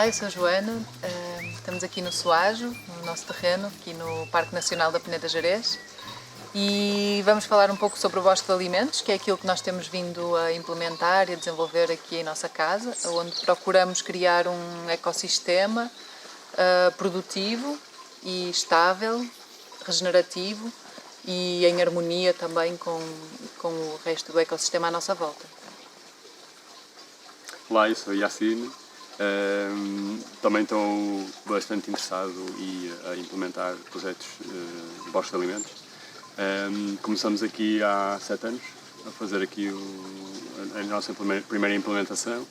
Olá, eu sou a Joana, estamos aqui no Soajo, no nosso terreno, aqui no Parque Nacional da Peneda Gerês, e vamos falar um pouco sobre o Bosque de Alimentos, que é aquilo que nós temos vindo a implementar e a desenvolver aqui em nossa casa, onde procuramos criar um ecossistema produtivo e estável, regenerativo e em harmonia também com o resto do ecossistema à nossa volta. Olá, eu sou Yassine. Também estou bastante interessado a implementar projetos de bosque de alimentos. Começamos aqui há 7 anos a fazer aqui a nossa primeira implementação.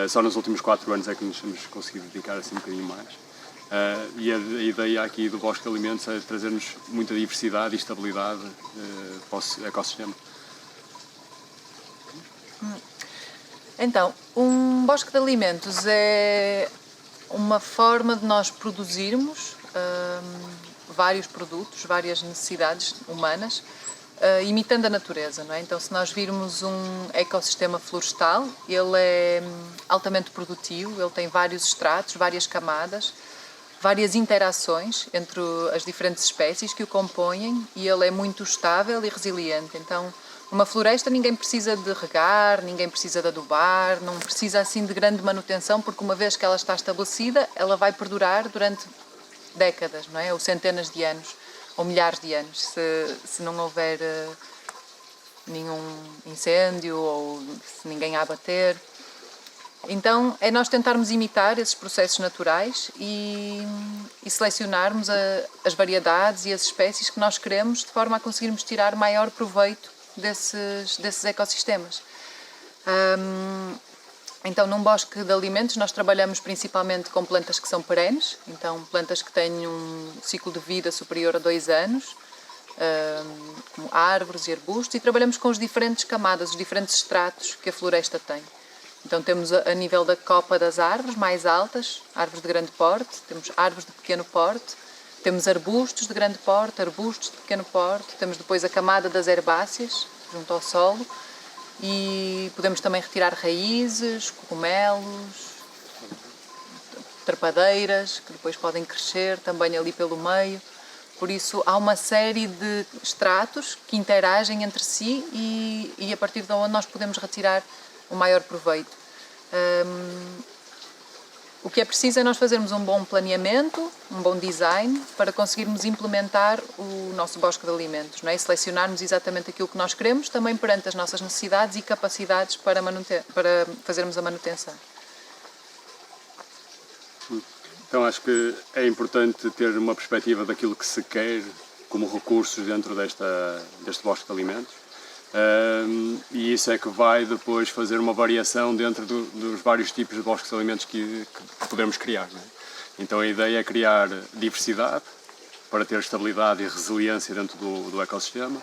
Só nos últimos 4 anos é que nos temos conseguido dedicar assim um bocadinho mais. E a ideia aqui do Bosque de Alimentos é trazer-nos muita diversidade e estabilidade para o ecossistema. Então, um bosque de alimentos é uma forma de nós produzirmos vários produtos, várias necessidades humanas, imitando a natureza, não é? Então, se nós virmos um ecossistema florestal, ele é altamente produtivo, ele tem vários estratos, várias camadas, várias interações entre as diferentes espécies que o compõem e ele é muito estável e resiliente. Então, uma floresta ninguém precisa de regar, ninguém precisa de adubar, não precisa assim de grande manutenção, porque uma vez que ela está estabelecida, ela vai perdurar durante décadas, não é? Ou centenas de anos, ou milhares de anos, se não houver nenhum incêndio ou se ninguém a abater. Então, é nós tentarmos imitar esses processos naturais e selecionarmos as variedades e as espécies que nós queremos, de forma a conseguirmos tirar maior proveito desses ecossistemas. Então, num bosque de alimentos, nós trabalhamos principalmente com plantas que são perenes, então plantas que têm um ciclo de vida superior a 2 anos, como árvores e arbustos, e trabalhamos com as diferentes camadas, os diferentes estratos que a floresta tem. Então temos a nível da copa das árvores mais altas, árvores de grande porte, temos árvores de pequeno porte, temos arbustos de grande porte, arbustos de pequeno porte, temos depois a camada das herbáceas junto ao solo e podemos também retirar raízes, cogumelos, trepadeiras que depois podem crescer também ali pelo meio. Por isso há uma série de estratos que interagem entre si e a partir de onde nós podemos retirar o maior proveito. O que é preciso é nós fazermos um bom planeamento, um bom design, para conseguirmos implementar o nosso bosque de alimentos, não é? E selecionarmos exatamente aquilo que nós queremos, também perante as nossas necessidades e capacidades para fazermos a manutenção. Então acho que é importante ter uma perspectiva daquilo que se quer como recursos dentro deste bosque de alimentos. E isso é que vai depois fazer uma variação dentro dos vários tipos de bosques de alimentos que podemos criar, não é? Então a ideia é criar diversidade para ter estabilidade e resiliência dentro do ecossistema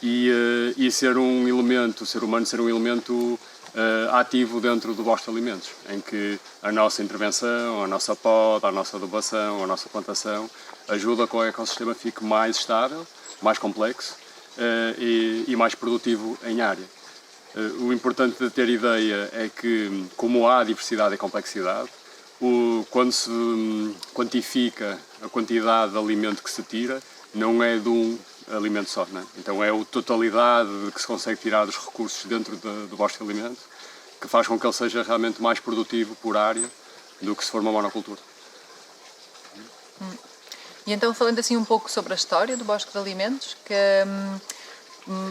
e ser um elemento, o ser humano ser um elemento ativo dentro do bosque de alimentos, em que a nossa intervenção, a nossa poda, a nossa adubação, a nossa plantação ajuda a que o ecossistema fique mais estável, mais complexo e mais produtivo em área. O importante de ter ideia é que, como há diversidade e complexidade, quando se quantifica a quantidade de alimento que se tira, não é de um alimento só, não é? Então é a totalidade que se consegue tirar dos recursos dentro do bosque de alimentos que faz com que ele seja realmente mais produtivo por área do que se for uma monocultura. E então, falando assim um pouco sobre a história do bosque de alimentos, que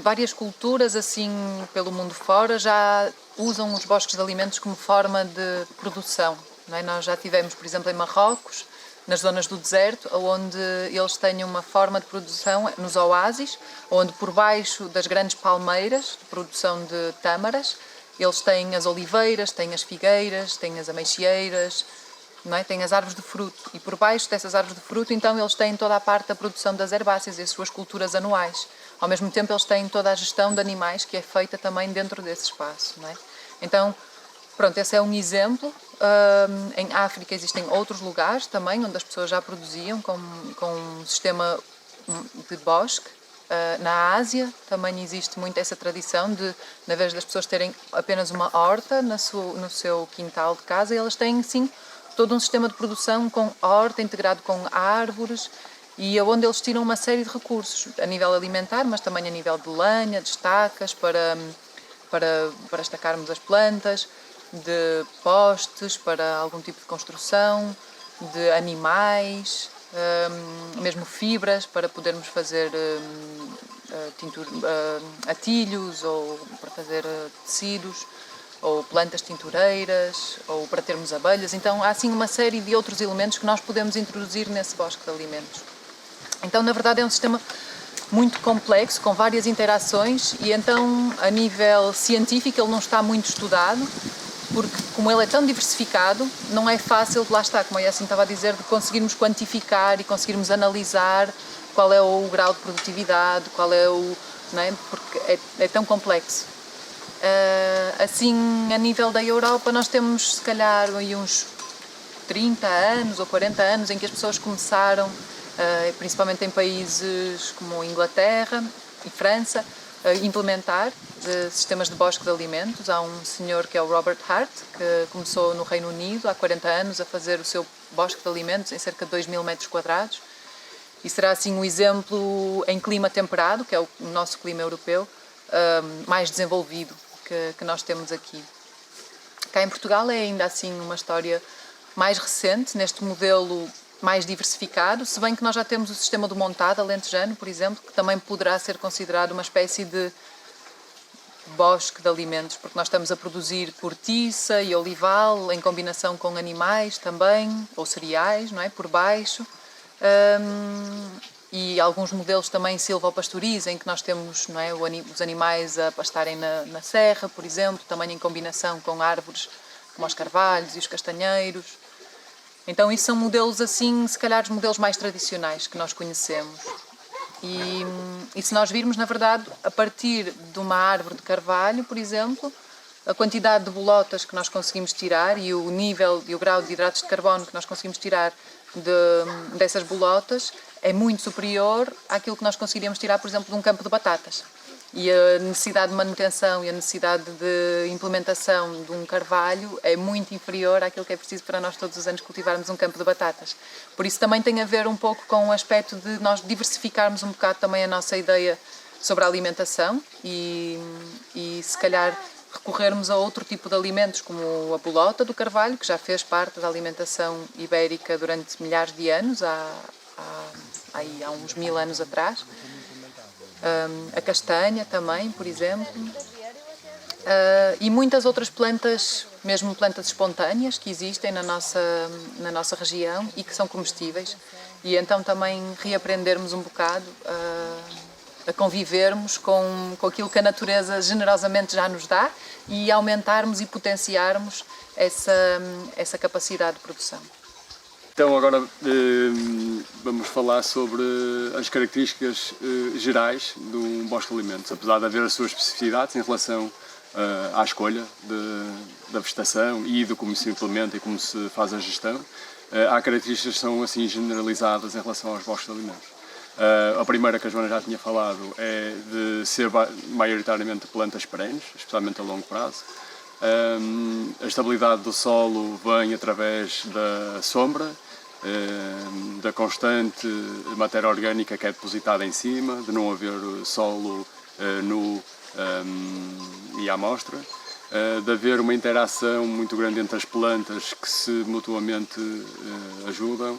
várias culturas assim pelo mundo fora já usam os bosques de alimentos como forma de produção, não é? Nós já tivemos, por exemplo, em Marrocos, nas zonas do deserto, onde eles têm uma forma de produção nos oásis, onde por baixo das grandes palmeiras de produção de tâmaras, eles têm as oliveiras, têm as figueiras, têm as ameixieiras, não é? Têm as árvores de fruto. E por baixo dessas árvores de fruto, então, eles têm toda a parte da produção das herbáceas e as suas culturas anuais. Ao mesmo tempo, eles têm toda a gestão de animais que é feita também dentro desse espaço, não é? Então, pronto, esse é um exemplo. Em África existem outros lugares também onde as pessoas já produziam com um sistema de bosque. Na Ásia também existe muito essa tradição de, na vez das pessoas terem apenas uma horta no seu quintal de casa, elas têm sim todo um sistema de produção com horta, integrado com árvores, e onde eles tiram uma série de recursos, a nível alimentar, mas também a nível de lenha, de estacas, para estacarmos as plantas, de postes para algum tipo de construção, de animais, mesmo fibras para podermos fazer atilhos ou para fazer tecidos, ou plantas tintureiras, ou para termos abelhas. Então há assim uma série de outros elementos que nós podemos introduzir nesse bosque de alimentos. Então, na verdade, é um sistema muito complexo, com várias interações, e então, a nível científico, ele não está muito estudado, porque como ele é tão diversificado, não é fácil, lá está, como a Yassin estava a dizer, de conseguirmos quantificar e conseguirmos analisar qual é o grau de produtividade, qual é o... não é? Porque é tão complexo. Assim, a nível da Europa, nós temos, se calhar, aí uns 30 anos ou 40 anos em que as pessoas começaram, principalmente em países como Inglaterra e França, a implementar sistemas de bosque de alimentos. Há um senhor que é o Robert Hart, que começou no Reino Unido há 40 anos a fazer o seu bosque de alimentos em cerca de 2.000 metros quadrados. E será assim um exemplo em clima temperado, que é o nosso clima europeu, mais desenvolvido que nós temos aqui. Cá em Portugal é ainda assim uma história mais recente, neste modelo mais diversificado, se bem que nós já temos o sistema do montado alentejano, por exemplo, que também poderá ser considerado uma espécie de bosque de alimentos, porque nós estamos a produzir cortiça e olival em combinação com animais também, ou cereais, não é? Por baixo. E alguns modelos também silvopastoriza, em que nós temos, não é, os animais a pastarem na serra, por exemplo, também em combinação com árvores como os carvalhos e os castanheiros. Então isso são modelos assim, se calhar os modelos mais tradicionais que nós conhecemos. E se nós virmos, na verdade, a partir de uma árvore de carvalho, por exemplo, a quantidade de bolotas que nós conseguimos tirar e o nível e o grau de hidratos de carbono que nós conseguimos tirar dessas bolotas é muito superior àquilo que nós conseguiríamos tirar, por exemplo, de um campo de batatas. E a necessidade de manutenção e a necessidade de implementação de um carvalho é muito inferior àquilo que é preciso para nós todos os anos cultivarmos um campo de batatas. Por isso também tem a ver um pouco com o aspecto de nós diversificarmos um bocado também a nossa ideia sobre a alimentação e se calhar recorrermos a outro tipo de alimentos, como a bolota do carvalho, que já fez parte da alimentação ibérica durante milhares de anos, há uns 1000 anos atrás. A castanha também, por exemplo, e muitas outras plantas, mesmo plantas espontâneas que existem na nossa região e que são comestíveis, e então também reaprendermos um bocado a convivermos com aquilo que a natureza generosamente já nos dá e aumentarmos e potenciarmos essa capacidade de produção. Então agora vamos falar sobre as características gerais de um bosque de alimentos, apesar de haver as suas especificidades em relação à escolha da vegetação e de como se implementa e como se faz a gestão. Há características que são assim generalizadas em relação aos bosques de alimentos. A primeira, que a Joana já tinha falado, é de ser maioritariamente plantas perenes, especialmente a longo prazo. A estabilidade do solo vem através da sombra, da constante matéria orgânica que é depositada em cima, de não haver solo nu e à mostra, de haver uma interação muito grande entre as plantas que se mutuamente ajudam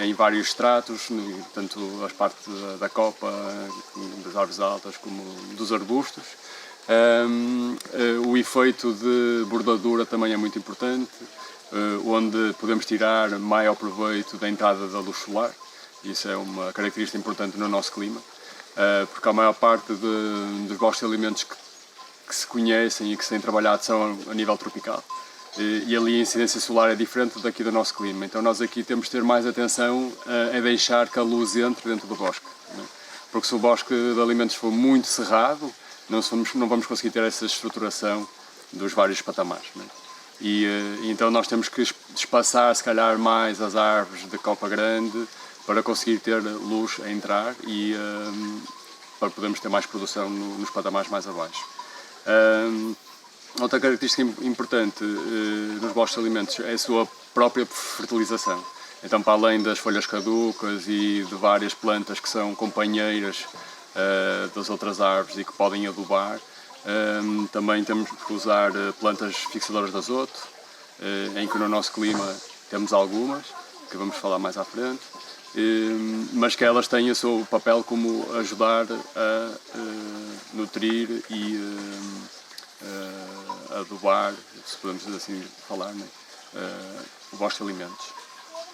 em vários estratos, tanto as partes da copa, das árvores altas, como dos arbustos. O efeito de bordadura também é muito importante, onde podemos tirar maior proveito da entrada da luz solar. Isso é uma característica importante no nosso clima, porque a maior parte dos bosques de alimentos que se conhecem e que se têm trabalhado são a nível tropical. E ali a incidência solar é diferente daqui do nosso clima. Então nós aqui temos de ter mais atenção a deixar que a luz entre dentro do bosque. Porque se o bosque de alimentos for muito cerrado, não vamos conseguir ter essa estruturação dos vários patamares. E então nós temos que espaçar, se calhar, mais as árvores de copa grande para conseguir ter luz a entrar e para podermos ter mais produção nos patamares mais abaixo. Outra característica importante nos bosques de alimentos é a sua própria fertilização. Então, para além das folhas caducas e de várias plantas que são companheiras das outras árvores e que podem adubar, também temos que usar plantas fixadoras de azoto, em que no nosso clima temos algumas, que vamos falar mais à frente, mas que elas têm o seu papel como ajudar a nutrir e adubar, se podemos assim falar, né? O bosque de alimentos.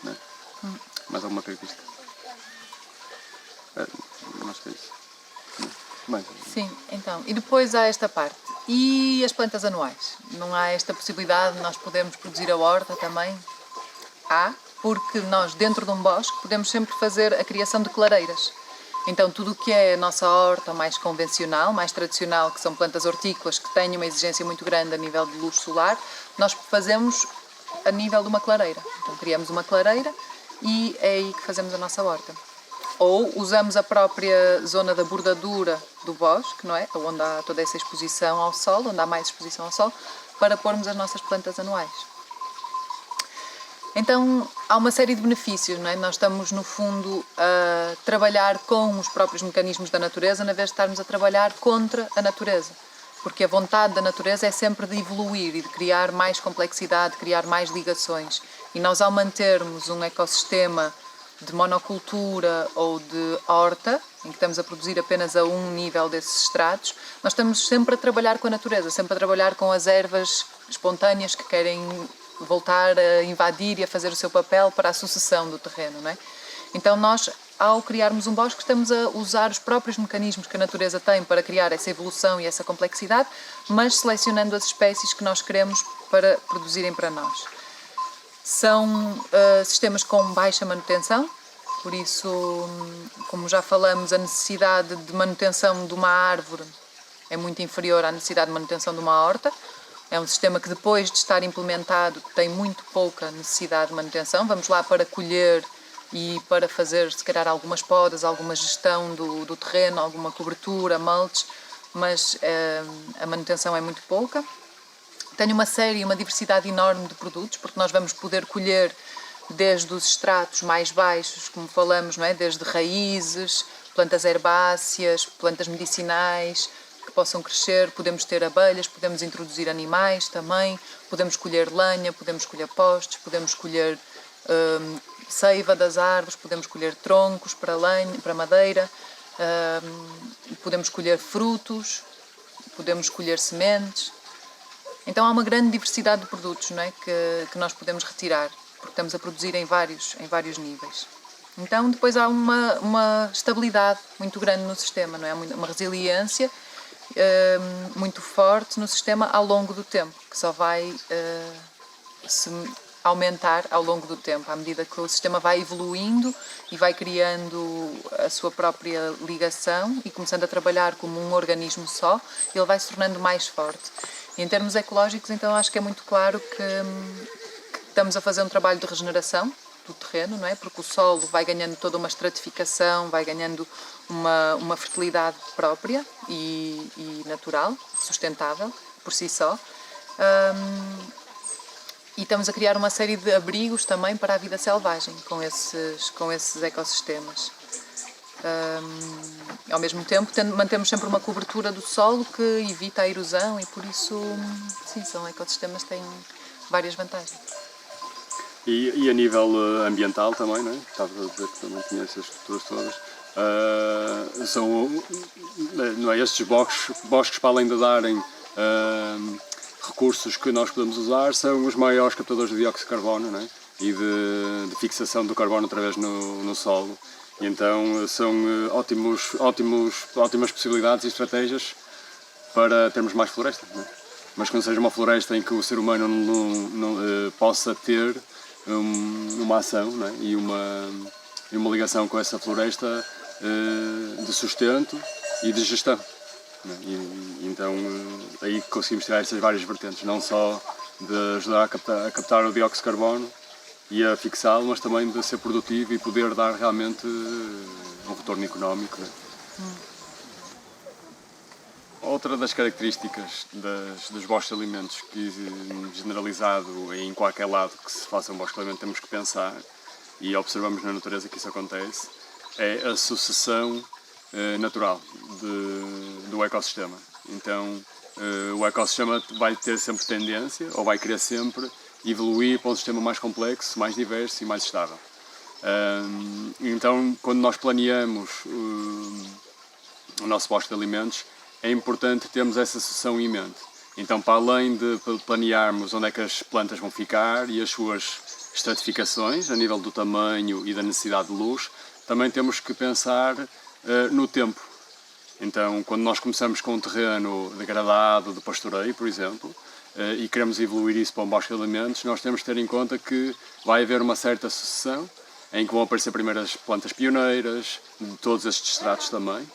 Né? Mais alguma característica? Acho que é isso. Bem, Sim, então, e depois há esta parte. E as plantas anuais? Não há esta possibilidade de nós podermos produzir a horta também? Há, porque nós dentro de um bosque podemos sempre fazer a criação de clareiras. Então tudo o que é a nossa horta mais convencional, mais tradicional, que são plantas hortícolas que têm uma exigência muito grande a nível de luz solar, nós fazemos a nível de uma clareira. Então criamos uma clareira e é aí que fazemos a nossa horta. Ou usamos a própria zona da bordadura do bosque, não é? Onde há toda essa exposição ao sol, onde há mais exposição ao sol, para pormos as nossas plantas anuais. Então, há uma série de benefícios, não é? Nós estamos, no fundo, a trabalhar com os próprios mecanismos da natureza, na vez de estarmos a trabalhar contra a natureza. Porque a vontade da natureza é sempre de evoluir e de criar mais complexidade, de criar mais ligações. E nós, ao mantermos um ecossistema de monocultura ou de horta, em que estamos a produzir apenas a um nível desses estratos, nós estamos sempre a trabalhar com a natureza, sempre a trabalhar com as ervas espontâneas que querem voltar a invadir e a fazer o seu papel para a sucessão do terreno, não é? Então nós, ao criarmos um bosque, estamos a usar os próprios mecanismos que a natureza tem para criar essa evolução e essa complexidade, mas selecionando as espécies que nós queremos para produzirem para nós. São sistemas com baixa manutenção, por isso, como já falamos, a necessidade de manutenção de uma árvore é muito inferior à necessidade de manutenção de uma horta. É um sistema que, depois de estar implementado, tem muito pouca necessidade de manutenção. Vamos lá para colher e para fazer, se calhar, algumas podas, alguma gestão do terreno, alguma cobertura, mulch, mas a manutenção é muito pouca. Tem uma diversidade enorme de produtos, porque nós vamos poder colher desde os estratos mais baixos, como falamos, não é? Desde raízes, plantas herbáceas, plantas medicinais que possam crescer, podemos ter abelhas, podemos introduzir animais também, podemos colher lenha, podemos colher postes, podemos colher seiva das árvores, podemos colher troncos para lenha, para madeira, podemos colher frutos, podemos colher sementes. Então há uma grande diversidade de produtos, não é? que nós podemos retirar, porque estamos a produzir em vários níveis. Então depois há uma estabilidade muito grande no sistema, não é? Uma resiliência muito forte no sistema ao longo do tempo, que só vai se aumentar ao longo do tempo, à medida que o sistema vai evoluindo e vai criando a sua própria ligação e começando a trabalhar como um organismo só, ele vai se tornando mais forte. E em termos ecológicos, então, acho que é muito claro que estamos a fazer um trabalho de regeneração do terreno, não é? Porque o solo vai ganhando toda uma estratificação, vai ganhando uma fertilidade própria e natural, sustentável por si só. E estamos a criar uma série de abrigos também para a vida selvagem com esses ecossistemas. Ao mesmo tempo, mantemos sempre uma cobertura do solo que evita a erosão e por isso, sim, são ecossistemas que têm várias vantagens. E a nível ambiental também, não é? Estava a dizer que também tinha essas estruturas todas. Não é? Estes bosques, para além de darem recursos que nós podemos usar, são os maiores captadores de dióxido de carbono, não é? E de fixação do carbono através no solo. E então são ótimas possibilidades e estratégias para termos mais floresta, não é? Mas que não seja uma floresta em que o ser humano não possa ter uma ação, não é? E uma ligação com essa floresta de sustento e de gestão. Não é? E então aí conseguimos tirar essas várias vertentes, não só de ajudar a captar o dióxido de carbono e a fixá-lo, mas também de ser produtivo e poder dar realmente um retorno económico. Né? outra das características dos bosques de alimentos que, generalizado em qualquer lado que se faça um bosque de alimentos, temos que pensar, e observamos na natureza que isso acontece, é a sucessão natural do ecossistema. Então, o ecossistema vai ter sempre tendência, ou vai querer sempre, evoluir para um sistema mais complexo, mais diverso e mais estável. Então, quando nós planeamos o nosso bosque de alimentos, é importante termos essa sucessão em mente. Então, para além de planearmos onde é que as plantas vão ficar e as suas estratificações, a nível do tamanho e da necessidade de luz, também temos que pensar no tempo. Então, quando nós começamos com um terreno degradado de pastoreio, por exemplo, e queremos evoluir isso para um bosque de alimentos, nós temos que ter em conta que vai haver uma certa sucessão, em que vão aparecer primeiras plantas pioneiras, de todos estes estratos também,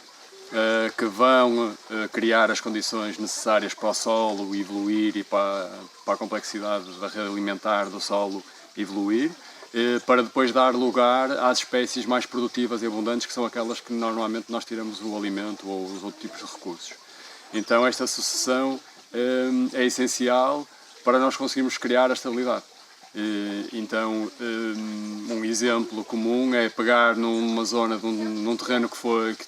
que vão criar as condições necessárias para o solo evoluir e para a complexidade da rede alimentar do solo evoluir, para depois dar lugar às espécies mais produtivas e abundantes, que são aquelas que normalmente nós tiramos o alimento ou os outros tipos de recursos. Então esta sucessão é essencial para nós conseguirmos criar a estabilidade. Então, um exemplo comum é pegar numa zona, num terreno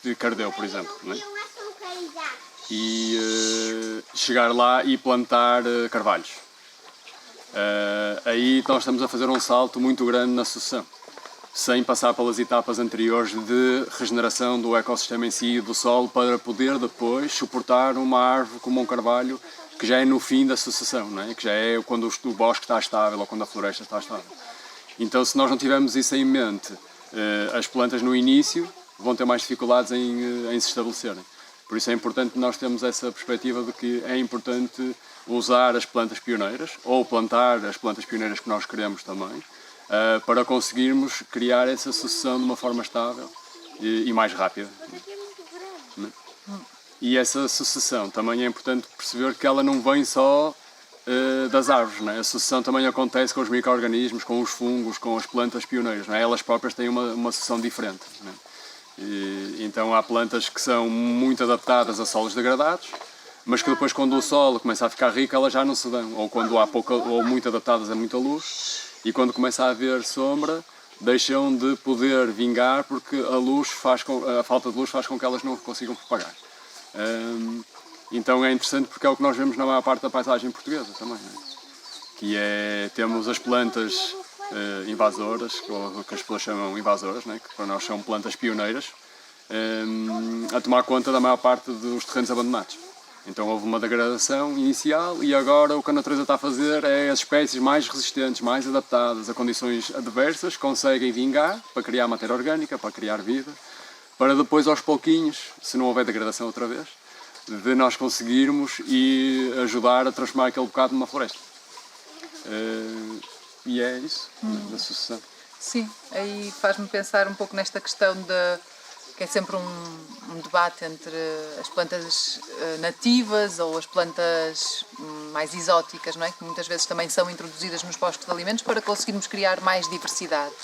que cardeu, por exemplo, não é? E chegar lá e plantar carvalhos. Aí nós estamos a fazer um salto muito grande na sucessão, sem passar pelas etapas anteriores de regeneração do ecossistema em si, do solo, para poder depois suportar uma árvore como um carvalho, que já é no fim da sucessão, não é? Que já é quando o bosque está estável ou quando a floresta está estável. Então, se nós não tivermos isso em mente, as plantas no início vão ter mais dificuldades em se estabelecerem. Por isso é importante nós termos essa perspectiva de que é importante usar as plantas pioneiras, ou plantar as plantas pioneiras que nós queremos também, para conseguirmos criar essa sucessão de uma forma estável e mais rápida. E essa sucessão também é importante perceber que ela não vem só das árvores, não é? A sucessão também acontece com os micro-organismos, com os fungos, com as plantas pioneiras, não é? Elas próprias têm uma sucessão diferente, não é? Então há plantas que são muito adaptadas a solos degradados, mas que depois, quando o solo começa a ficar rico, elas já não se dão, ou quando há pouca ou muito adaptadas a muita luz, e quando começa a haver sombra, deixam de poder vingar porque a falta de luz faz com que elas não consigam propagar. Então é interessante porque é o que nós vemos na maior parte da paisagem portuguesa também, não é? Que temos as plantas invasoras, que as pessoas chamam invasoras, né? Que para nós são plantas pioneiras, a tomar conta da maior parte dos terrenos abandonados. Então houve uma degradação inicial e agora o que a natureza está a fazer é as espécies mais resistentes, mais adaptadas a condições adversas, conseguem vingar para criar matéria orgânica, para criar vida, para depois aos pouquinhos, se não houver degradação outra vez, de nós conseguirmos e ajudar a transformar aquele bocado numa floresta. E é isso, da sucessão. Sim, aí faz-me pensar um pouco nesta questão que é sempre um debate entre as plantas nativas ou as plantas mais exóticas, não é? Que muitas vezes também são introduzidas nos bosques de alimentos para conseguirmos criar mais diversidade.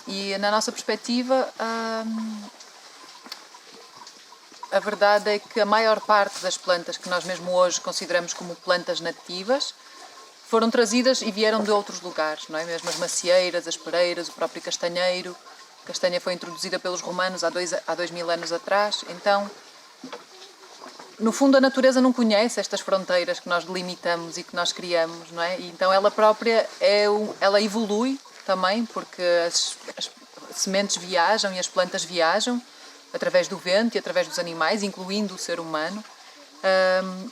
E na nossa perspectiva, a verdade é que a maior parte das plantas que nós mesmo hoje consideramos como plantas nativas foram trazidas e vieram de outros lugares, não é? Mesmo as macieiras, as pereiras, o próprio castanheiro. A castanha foi introduzida pelos romanos há 2000 anos atrás. Então, no fundo, a natureza não conhece estas fronteiras que nós delimitamos e que nós criamos, não é? E então ela própria ela evolui também, porque as sementes viajam e as plantas viajam através do vento e através dos animais, incluindo o ser humano.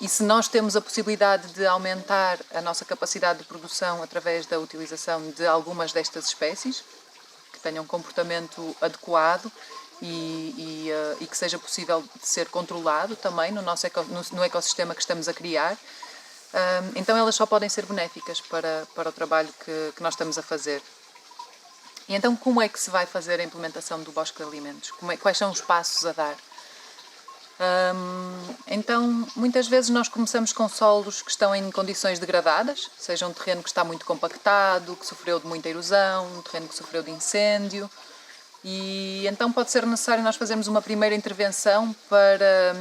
E se nós temos a possibilidade de aumentar a nossa capacidade de produção através da utilização de algumas destas espécies, que tenham um comportamento adequado e que seja possível de ser controlado também no ecossistema que estamos a criar, então elas só podem ser benéficas para o trabalho que nós estamos a fazer. E então como é que se vai fazer a implementação do bosque de alimentos? Quais são os passos a dar? Então, muitas vezes nós começamos com solos que estão em condições degradadas, seja um terreno que está muito compactado, que sofreu de muita erosão, um terreno que sofreu de incêndio, E então pode ser necessário nós fazermos uma primeira intervenção para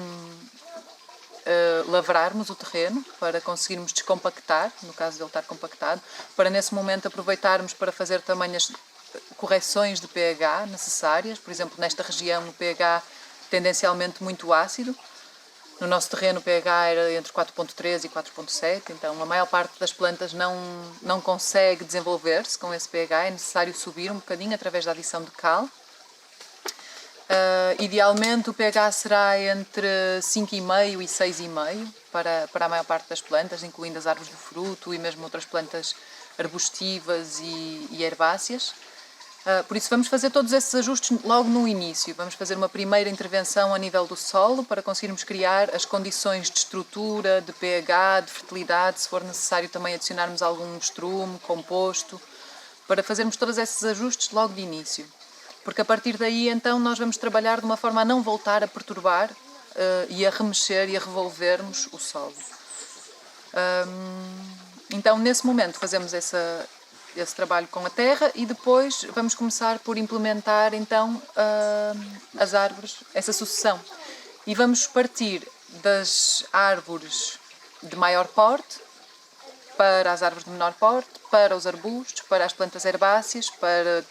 lavrarmos o terreno, para conseguirmos descompactar, no caso de ele estar compactado, para nesse momento aproveitarmos para fazer também as correções de pH necessárias. Por exemplo, nesta região o pH tendencialmente muito ácido. No nosso terreno o pH era entre 4.3 e 4.7, então a maior parte das plantas não consegue desenvolver-se com esse pH, é necessário subir um bocadinho através da adição de cal. Idealmente o pH será entre 5,5 e 6,5 para a maior parte das plantas, incluindo as árvores de fruto e mesmo outras plantas arbustivas e herbáceas. Por isso vamos fazer todos esses ajustes logo no início. Vamos fazer uma primeira intervenção a nível do solo para conseguirmos criar as condições de estrutura, de pH, de fertilidade, se for necessário também adicionarmos algum estrume, composto, para fazermos todos esses ajustes logo de início. Porque a partir daí então nós vamos trabalhar de uma forma a não voltar a perturbar e a remexer e a revolvermos o solo. Então nesse momento fazemos esse trabalho com a terra e depois vamos começar por implementar então as árvores, essa sucessão. E vamos partir das árvores de maior porte para as árvores de menor porte, para os arbustos, para as plantas herbáceas, para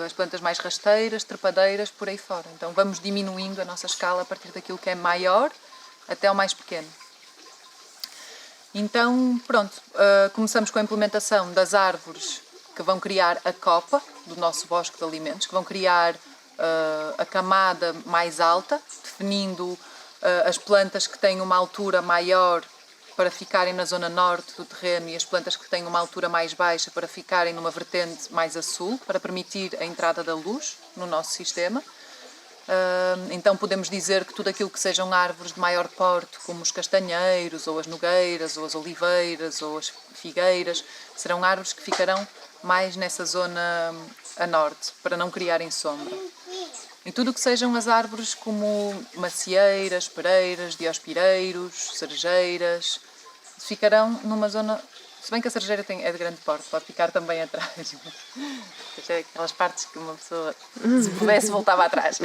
as plantas mais rasteiras, trepadeiras, por aí fora. Então vamos diminuindo a nossa escala a partir daquilo que é maior até ao mais pequeno. Então, pronto, começamos com a implementação das árvores que vão criar a copa do nosso bosque de alimentos, que vão criar a camada mais alta, definindo as plantas que têm uma altura maior para ficarem na zona norte do terreno e as plantas que têm uma altura mais baixa para ficarem numa vertente mais a sul, para permitir a entrada da luz no nosso sistema. Então podemos dizer que tudo aquilo que sejam árvores de maior porte, como os castanheiros, ou as nogueiras, ou as oliveiras, ou as figueiras, serão árvores que ficarão mais nessa zona a norte, para não criarem sombra. E tudo o que sejam as árvores como macieiras, pereiras, diospireiros, cerejeiras, ficarão numa zona... Se bem que a cerejeira é de grande porte, pode ficar também atrás. É aquelas partes que uma pessoa, se pudesse, voltava atrás.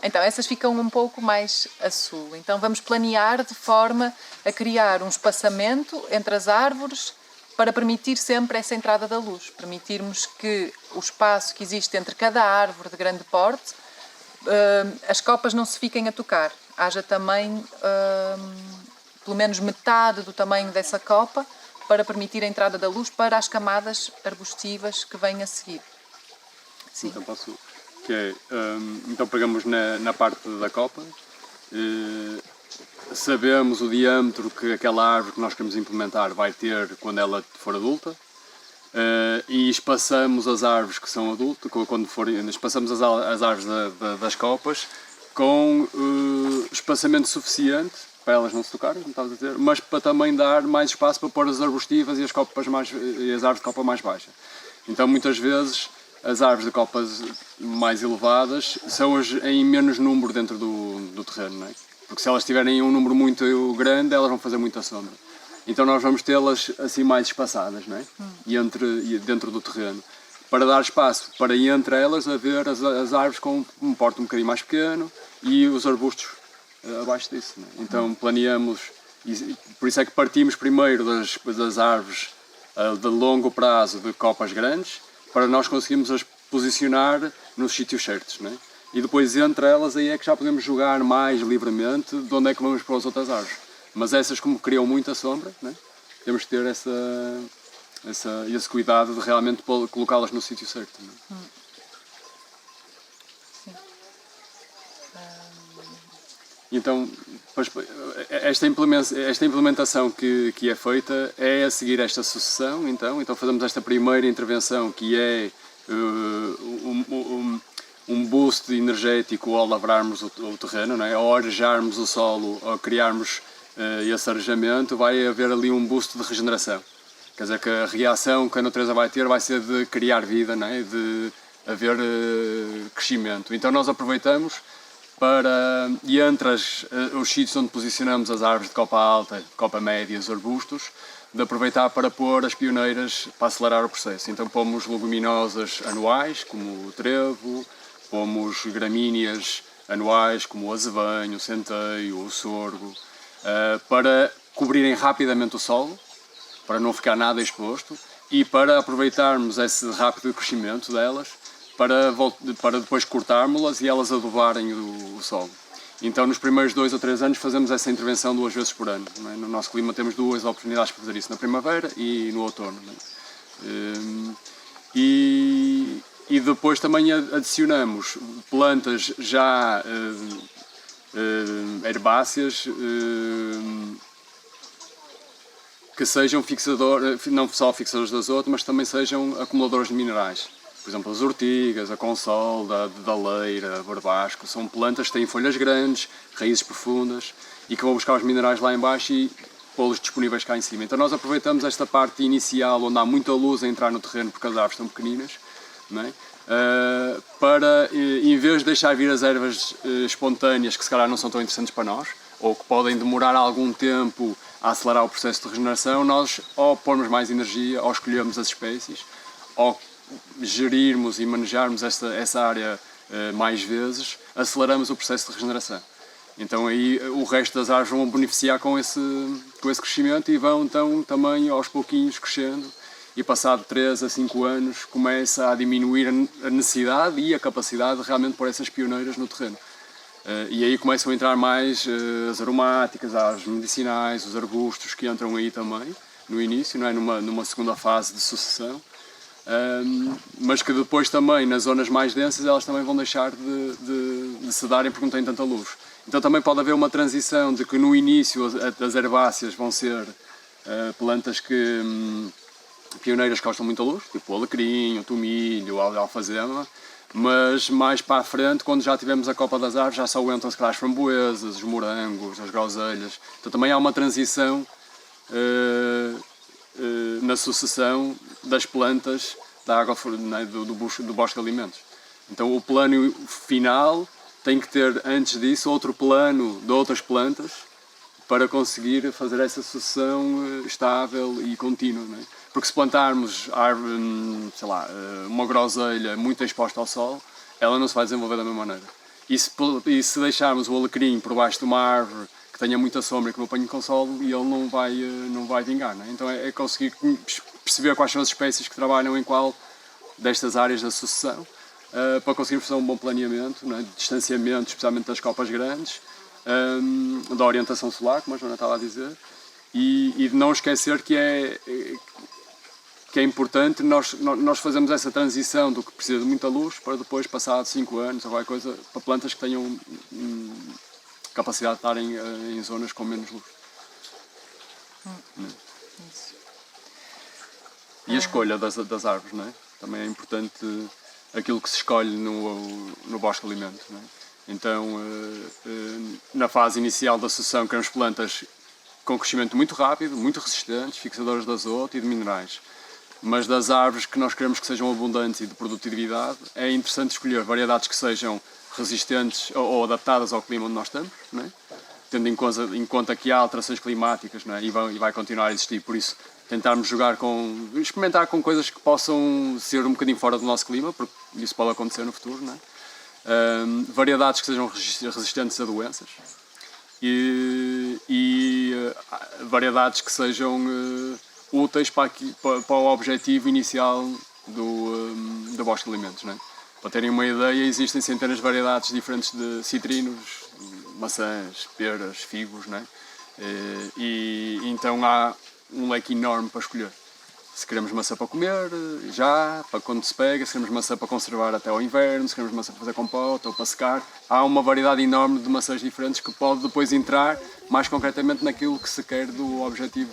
Então, essas ficam um pouco mais a sul. Então, vamos planear de forma a criar um espaçamento entre as árvores para permitir sempre essa entrada da luz. Permitirmos que o espaço que existe entre cada árvore de grande porte, as copas não se fiquem a tocar. Haja também... pelo menos metade do tamanho dessa copa para permitir a entrada da luz para as camadas arbustivas que vêm a seguir. Sim. Então então pegamos na parte da copa, sabemos o diâmetro que aquela árvore que nós queremos implementar vai ter quando ela for adulta, e espaçamos as árvores que são adultas, espaçamos as árvores das copas com espaçamento suficiente para elas não se tocarem, como estavas a dizer, mas para também dar mais espaço para pôr as arbustivas e as árvores de copa mais baixa. Então muitas vezes as árvores de copas mais elevadas são as em menos número dentro do terreno, não é? Porque se elas tiverem um número muito grande, elas vão fazer muita sombra. Então nós vamos tê-las assim mais espaçadas, não é? E dentro do terreno, para dar espaço para entre elas haver as árvores com um porte um bocadinho mais pequeno e os arbustos abaixo disso, né? Então planeamos, e por isso é que partimos primeiro das árvores de longo prazo de copas grandes, para nós conseguirmos as posicionar nos sítios certos, né? E depois entre elas aí é que já podemos jogar mais livremente de onde é que vamos para as outras árvores. Mas essas, como criam muita sombra, né? Temos que ter esse cuidado de realmente colocá-las no sítio certo, né? Então, esta implementação que é feita é a seguir esta sucessão. Então fazemos esta primeira intervenção, que é um boost energético ao lavrarmos o terreno, não é? Ao arejarmos o solo, ao criarmos esse arejamento, vai haver ali um boost de regeneração. Quer dizer que a reação que a natureza vai ter vai ser de criar vida, não é? De haver crescimento. Então nós aproveitamos e entre os sítios onde posicionamos as árvores de copa alta, copa média e os arbustos, de aproveitar para pôr as pioneiras para acelerar o processo. Então pomos leguminosas anuais, como o trevo, pomos gramíneas anuais, como o azevenho, o centeio, o sorgo, para cobrirem rapidamente o solo, para não ficar nada exposto, e para aproveitarmos esse rápido crescimento delas, para depois cortarmos-las e elas adubarem o solo. Então, nos primeiros 2 ou 3 anos fazemos essa intervenção 2 vezes por ano. Não é? No nosso clima temos 2 oportunidades para fazer isso, na primavera e no outono. Não é? E depois também adicionamos plantas já herbáceas que sejam não só fixadores de azoto, mas também sejam acumuladores de minerais. Por exemplo, as ortigas, a consolda, a daleira, a barbasco, são plantas que têm folhas grandes, raízes profundas e que vão buscar os minerais lá em baixo e pô-los disponíveis cá em cima. Então nós aproveitamos esta parte inicial, onde há muita luz a entrar no terreno porque as árvores estão pequeninas, não é? Para, em vez de deixar vir as ervas espontâneas, que se calhar não são tão interessantes para nós, ou que podem demorar algum tempo a acelerar o processo de regeneração, nós ou pormos mais energia, ou escolhermos as espécies, ou gerirmos e manejarmos essa área mais vezes, aceleramos o processo de regeneração. Então aí o resto das árvores vão beneficiar com esse crescimento e vão então também aos pouquinhos crescendo, e passado 3 a 5 anos começa a diminuir a necessidade e a capacidade de realmente pôr essas pioneiras no terreno. E aí começam a entrar mais as aromáticas, as árvores medicinais, os arbustos que entram aí também no início, não é? numa segunda fase de sucessão. Mas que depois também, nas zonas mais densas, elas também vão deixar de se darem porque não têm tanta luz. Então também pode haver uma transição de que no início as herbáceas vão ser plantas pioneiras que gostam muito da luz, tipo o alecrim, o tomilho, a alfazema, mas mais para a frente, quando já tivermos a copa das árvores, já só entram se calhar as framboesas, os morangos, as groselhas. Então também há uma transição na sucessão das plantas da água, do bosque de alimentos. Então o plano final tem que ter antes disso outro plano de outras plantas para conseguir fazer essa sucessão estável e contínua, não é? Porque se plantarmos sei lá, uma groselha muito exposta ao sol, ela não se vai desenvolver da mesma maneira. E se deixarmos o alecrim por baixo de uma árvore que tenha muita sombra e que não apanhe com sol, e ele não vai vingar, não é? Então é conseguir perceber quais são as espécies que trabalham em qual destas áreas da sucessão, para conseguir fazer um bom planeamento, não é? De distanciamento, especialmente das copas grandes, da orientação solar, como a Joana estava a dizer, e de não esquecer que é importante nós fazermos essa transição do que precisa de muita luz para depois, passado 5 anos ou qualquer coisa, para plantas que tenham capacidade de estarem em zonas com menos luz. Isso. E a escolha das árvores, não é? Também é importante aquilo que se escolhe no bosque de alimentos, não é? Então, na fase inicial da sucessão, queremos plantas com crescimento muito rápido, muito resistentes, fixadoras de azoto e de minerais. Mas das árvores que nós queremos que sejam abundantes e de produtividade, é interessante escolher variedades que sejam resistentes ou adaptadas ao clima onde nós estamos, não é? Tendo em conta que há alterações climáticas, não é? E vai continuar a existir. Por isso, tentarmos experimentar com coisas que possam ser um bocadinho fora do nosso clima, porque isso pode acontecer no futuro, não é? Variedades que sejam resistentes a doenças e variedades que sejam úteis para o objetivo inicial do bosque de alimentos, não é? Para terem uma ideia, existem centenas de variedades diferentes de citrinos, maçãs, peras, figos, não é? E então há um leque enorme para escolher. Se queremos maçã para comer, já, para quando se pega, se queremos maçã para conservar até ao inverno, se queremos maçã para fazer compota ou para secar, há uma variedade enorme de maçãs diferentes que pode depois entrar mais concretamente naquilo que se quer do objetivo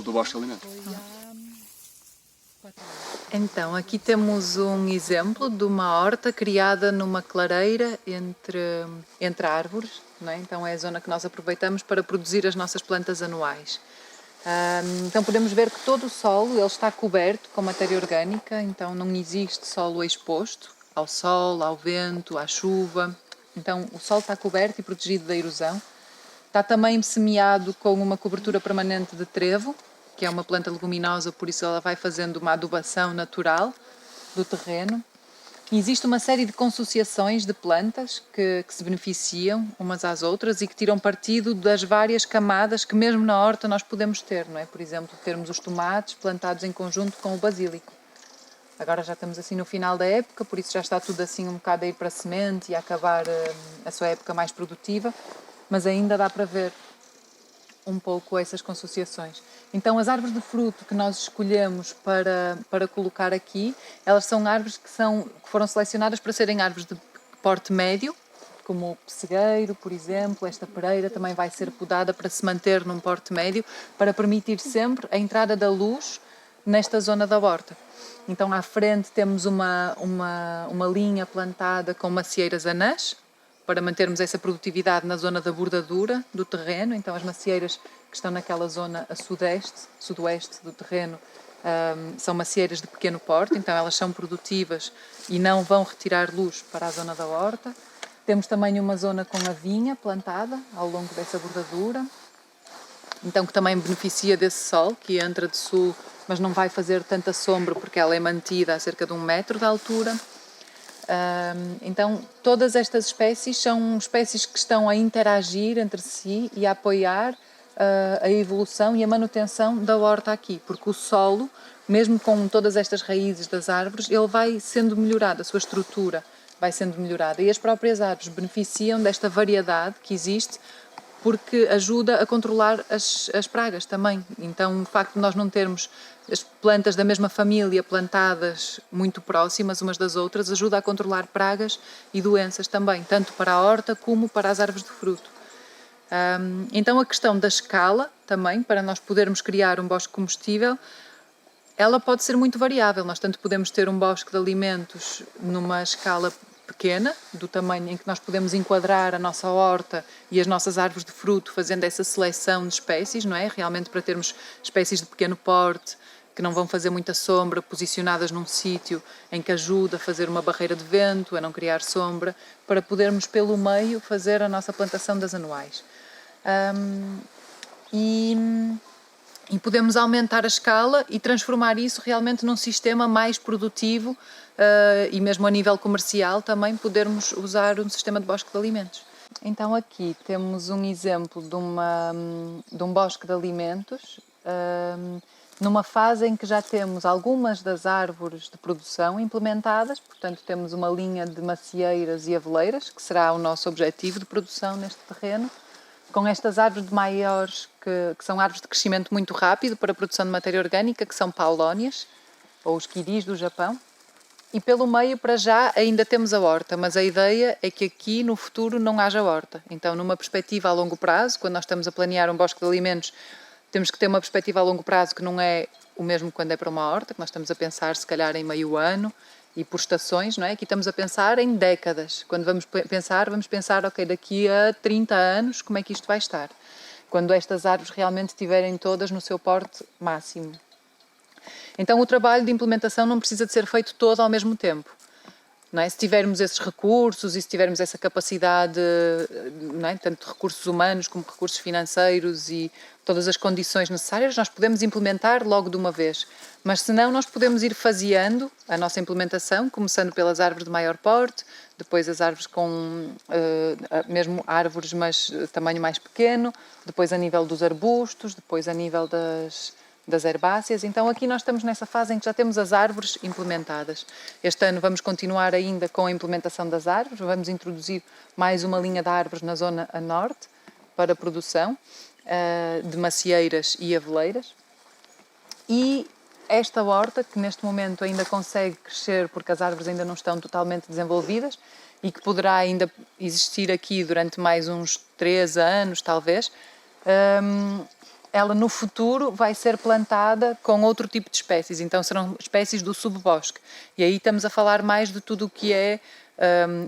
do bosque de alimentos. Então, aqui temos um exemplo de uma horta criada numa clareira entre árvores, não é? Então é a zona que nós aproveitamos para produzir as nossas plantas anuais. Então podemos ver que todo o solo ele está coberto com matéria orgânica, então não existe solo exposto ao sol, ao vento, à chuva. Então o solo está coberto e protegido da erosão. Está também semeado com uma cobertura permanente de trevo, que é uma planta leguminosa, por isso ela vai fazendo uma adubação natural do terreno. E existe uma série de consociações de plantas que se beneficiam umas às outras e que tiram partido das várias camadas que mesmo na horta nós podemos ter, não é? Por exemplo, termos os tomates plantados em conjunto com o basílico. Agora já estamos assim no final da época, por isso já está tudo assim um bocado a ir para a semente e a acabar a sua época mais produtiva, mas ainda dá para ver um pouco essas consociações. Então as árvores de fruto que nós escolhemos para colocar aqui, elas são árvores que foram selecionadas para serem árvores de porte médio, como o pessegueiro, por exemplo. Esta pereira também vai ser podada para se manter num porte médio, para permitir sempre a entrada da luz nesta zona da horta. Então à frente temos uma linha plantada com macieiras anãs, para mantermos essa produtividade na zona da bordadura do terreno. Então as macieiras que estão naquela zona a sudoeste do terreno são macieiras de pequeno porte, então elas são produtivas e não vão retirar luz para a zona da horta. Temos também uma zona com a vinha plantada ao longo dessa bordadura, então que também beneficia desse sol que entra de sul, mas não vai fazer tanta sombra porque ela é mantida a cerca de 1 metro de altura. Então todas estas espécies são espécies que estão a interagir entre si e a apoiar a evolução e a manutenção da horta aqui, porque o solo, mesmo com todas estas raízes das árvores, ele vai sendo melhorado, a sua estrutura vai sendo melhorada e as próprias árvores beneficiam desta variedade que existe, porque ajuda a controlar as pragas também. Então o facto de nós não termos as plantas da mesma família plantadas muito próximas umas das outras ajuda a controlar pragas e doenças também, tanto para a horta como para as árvores de fruto. Então a questão da escala também, para nós podermos criar um bosque comestível, ela pode ser muito variável. Nós tanto podemos ter um bosque de alimentos numa escala pequena, do tamanho em que nós podemos enquadrar a nossa horta e as nossas árvores de fruto, fazendo essa seleção de espécies, não é? Realmente para termos espécies de pequeno porte, que não vão fazer muita sombra, posicionadas num sítio em que ajuda a fazer uma barreira de vento, a não criar sombra, para podermos pelo meio fazer a nossa plantação das anuais. E podemos aumentar a escala e transformar isso realmente num sistema mais produtivo e mesmo a nível comercial também podermos usar um sistema de bosque de alimentos. Então aqui temos um exemplo de um bosque de alimentos numa fase em que já temos algumas das árvores de produção implementadas, portanto temos uma linha de macieiras e aveleiras, que será o nosso objetivo de produção neste terreno, com estas árvores de maiores, que são árvores de crescimento muito rápido para a produção de matéria orgânica, que são paulónias, ou os quiris do Japão. E pelo meio, para já, ainda temos a horta, mas a ideia é que aqui no futuro não haja horta. Então, numa perspectiva a longo prazo, quando nós estamos a planear um bosque de alimentos, temos que ter uma perspectiva a longo prazo que não é o mesmo quando é para uma horta, que nós estamos a pensar se calhar em meio ano e por estações, não é? Aqui estamos a pensar em décadas. Quando vamos pensar, ok, daqui a 30 anos, como é que isto vai estar? Quando estas árvores realmente estiverem todas no seu porte máximo. Então o trabalho de implementação não precisa de ser feito todo ao mesmo tempo. Não é? Se tivermos esses recursos e se tivermos essa capacidade, não é? Tanto de recursos humanos como recursos financeiros e todas as condições necessárias, nós podemos implementar logo de uma vez. Mas se não, nós podemos ir faseando a nossa implementação, começando pelas árvores de maior porte, depois as árvores com mesmo árvores, mas tamanho mais pequeno, depois a nível dos arbustos, depois a nível das herbáceas. Então aqui nós estamos nessa fase em que já temos as árvores implementadas. Este ano vamos continuar ainda com a implementação das árvores, vamos introduzir mais uma linha de árvores na zona a norte para a produção de macieiras e aveleiras. E esta horta, que neste momento ainda consegue crescer porque as árvores ainda não estão totalmente desenvolvidas e que poderá ainda existir aqui durante mais uns 3 anos, talvez, ela no futuro vai ser plantada com outro tipo de espécies, então serão espécies do subbosque. E aí estamos a falar mais de tudo o que é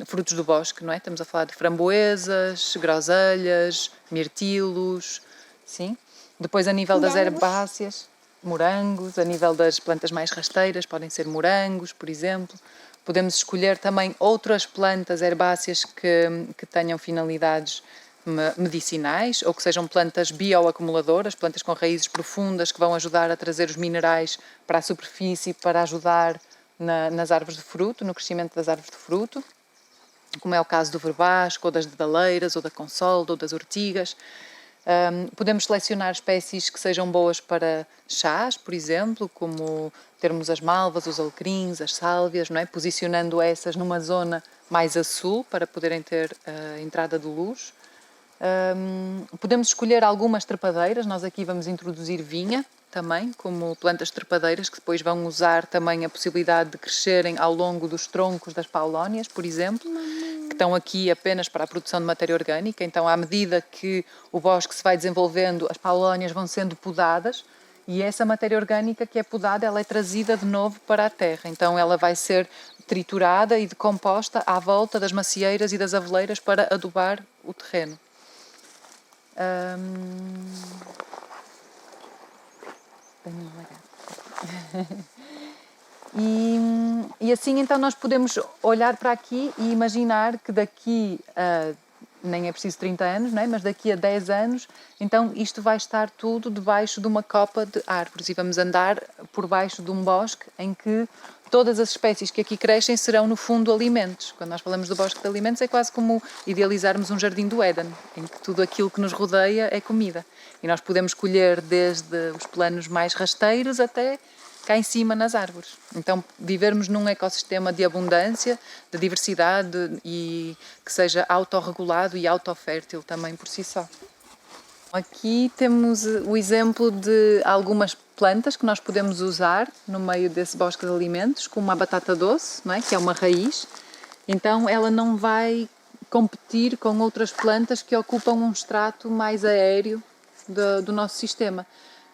frutos do bosque, não é? Estamos a falar de framboesas, groselhas, mirtilos, sim? Depois a nível das herbáceas, morangos, a nível das plantas mais rasteiras podem ser morangos, por exemplo. Podemos escolher também outras plantas herbáceas que tenham finalidades medicinais ou que sejam plantas bioacumuladoras, plantas com raízes profundas que vão ajudar a trazer os minerais para a superfície para ajudar nas árvores de fruto, no crescimento das árvores de fruto, como é o caso do verbasco, ou das dedaleiras, ou da consolda, ou das ortigas. Podemos selecionar espécies que sejam boas para chás, por exemplo, como termos as malvas, os alecrins, as sálvias, não é? Posicionando essas numa zona mais a sul para poderem ter entrada de luz. Podemos escolher algumas trepadeiras, nós aqui vamos introduzir vinha também, como plantas trepadeiras que depois vão usar também a possibilidade de crescerem ao longo dos troncos das paulónias, por exemplo, que estão aqui apenas para a produção de matéria orgânica. Então, à medida que o bosque se vai desenvolvendo, as paulónias vão sendo podadas e essa matéria orgânica que é podada, ela é trazida de novo para a terra. Então, ela vai ser triturada e decomposta à volta das macieiras e das aveleiras para adubar o terreno. E assim então nós podemos olhar para aqui e imaginar que daqui a, nem é preciso 30 anos, não é? Mas daqui a 10 anos, então isto vai estar tudo debaixo de uma copa de árvores e vamos andar por baixo de um bosque em que todas as espécies que aqui crescem serão no fundo alimentos. Quando nós falamos do bosque de alimentos é quase como idealizarmos um jardim do Éden, em que tudo aquilo que nos rodeia é comida. E nós podemos colher desde os planos mais rasteiros até cá em cima nas árvores. Então, vivermos num ecossistema de abundância, de diversidade e que seja autorregulado e autofértil também por si só. Aqui temos o exemplo de algumas plantas que nós podemos usar no meio desse bosque de alimentos, como a batata doce, não é? Que é uma raiz. Então, ela não vai competir com outras plantas que ocupam um estrato mais aéreo do nosso sistema.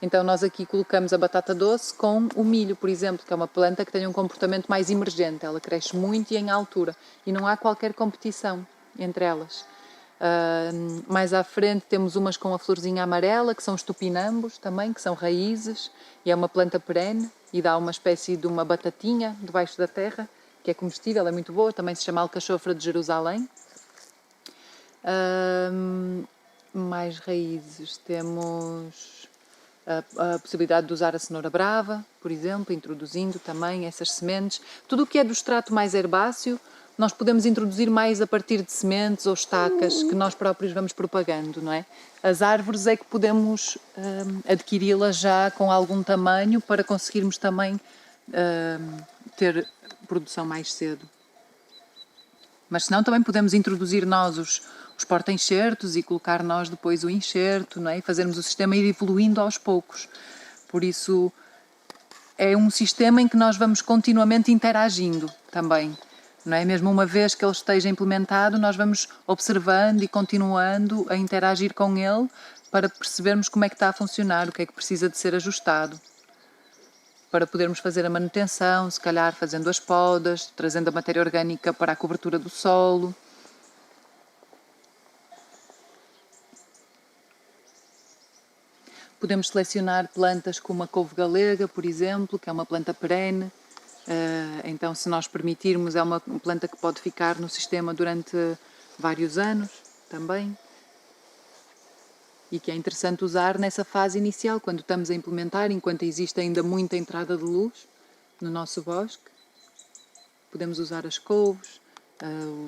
Então nós aqui colocamos a batata doce com o milho, por exemplo, que é uma planta que tem um comportamento mais emergente. Ela cresce muito e em altura e não há qualquer competição entre elas. Mais à frente temos umas com a florzinha amarela, que são os tupinambos também, que são raízes e é uma planta perene e dá uma espécie de uma batatinha debaixo da terra, que é comestível, é muito boa, também se chama alcachofra de Jerusalém. Mais raízes, temos a possibilidade de usar a cenoura brava, por exemplo, introduzindo também essas sementes. Tudo o que é do extrato mais herbáceo, nós podemos introduzir mais a partir de sementes ou estacas que nós próprios vamos propagando, não é? As árvores é que podemos adquiri-las já com algum tamanho para conseguirmos também ter produção mais cedo. Mas senão também podemos introduzir nós os porta-enxertos e colocar nós depois o enxerto, não é? E fazermos o sistema ir evoluindo aos poucos. Por isso é um sistema em que nós vamos continuamente interagindo também, não é? Mesmo uma vez que ele esteja implementado, nós vamos observando e continuando a interagir com ele para percebermos como é que está a funcionar, o que é que precisa de ser ajustado, para podermos fazer a manutenção, se calhar fazendo as podas, trazendo a matéria orgânica para a cobertura do solo. Podemos selecionar plantas como a couve galega, por exemplo, que é uma planta perene. Então, se nós permitirmos, é uma planta que pode ficar no sistema durante vários anos também. E que é interessante usar nessa fase inicial, quando estamos a implementar, enquanto existe ainda muita entrada de luz no nosso bosque. Podemos usar as couves,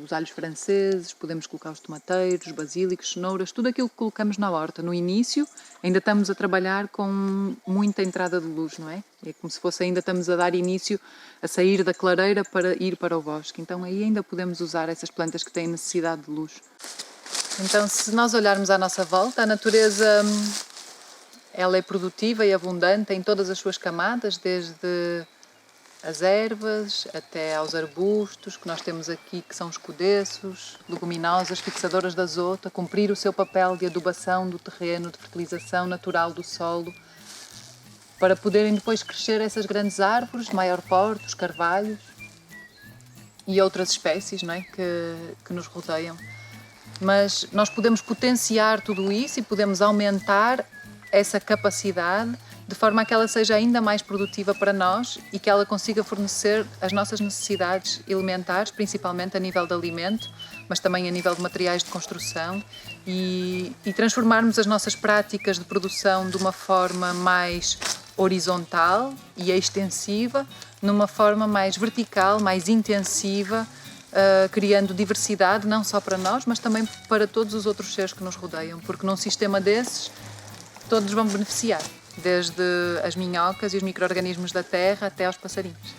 os alhos franceses, podemos colocar os tomateiros, basílicos, cenouras, tudo aquilo que colocamos na horta. No início, ainda estamos a trabalhar com muita entrada de luz, não é? É como se fosse ainda estamos a dar início a sair da clareira para ir para o bosque. Então aí ainda podemos usar essas plantas que têm necessidade de luz. Então, se nós olharmos à nossa volta, a natureza ela é produtiva e abundante em todas as suas camadas, desde as ervas até aos arbustos que nós temos aqui, que são os codeços, leguminosas, fixadoras de azoto, a cumprir o seu papel de adubação do terreno, de fertilização natural do solo, para poderem depois crescer essas grandes árvores de maior porte, os carvalhos e outras espécies, não é? que nos rodeiam. Mas nós podemos potenciar tudo isso e podemos aumentar essa capacidade de forma a que ela seja ainda mais produtiva para nós e que ela consiga fornecer as nossas necessidades elementares, principalmente a nível de alimento, mas também a nível de materiais de construção, e transformarmos as nossas práticas de produção de uma forma mais horizontal e extensiva numa forma mais vertical, mais intensiva, criando diversidade não só para nós, mas também para todos os outros seres que nos rodeiam, porque num sistema desses todos vão beneficiar, desde as minhocas e os micro-organismos da terra até aos passarinhos.